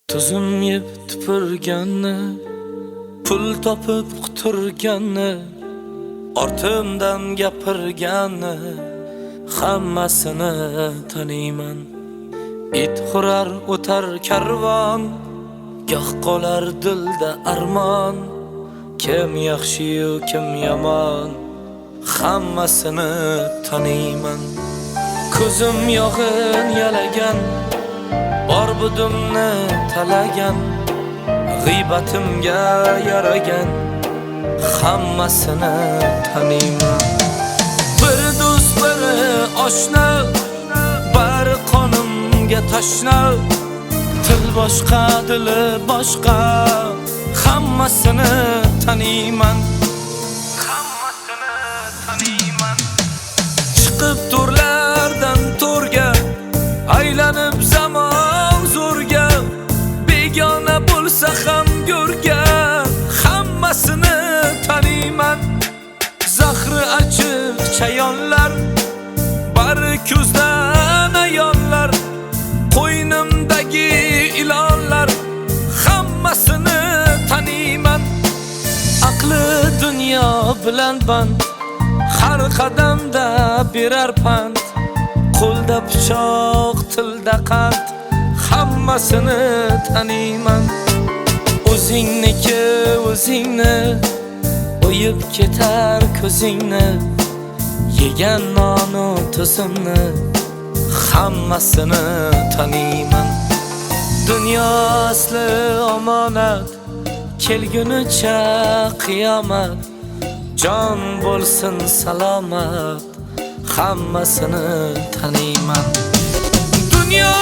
Tuzum yeb tupurganni, pul topib quturganni, ortimdan gapirganni, hammasini taniyman. It xurar o'tar karvon, goh qolar dilda armon. Kim yaxshi-yu kim yomon, hammasini taniyman. Ko'zim yog'in yalagan, bor budimni talagan, g'iybatimga yaragan, hammasini taniyman. Bir do'st biri oshna, bari qonimga tashna. Til boshqa, dili boshqa, hammasini taniyman. Hammasini taniyman. Chiqib turlardan to'rga, aylanib zamon zo'rga, begona bo'lsa ham go'rga, hammasini taniyman. Zahri achib chayonlar, bari ko'zdan ayonlar, qo'ynimdagi ilonlar, hammasini taniyman. Aqli dunyo bilan band, har qadamda berar pand. Qo'lda pichoq, tilda qand, hammasini taniyman. O'zingniki o'zingni, o'yib ketar ko'zingni, yegan nonu tuzimni, hammasini taniyman. Dunyo asli omonat, kelgunicha qiyomat. Jon bo'lsin salomat, hammasini taniyman. Dunyo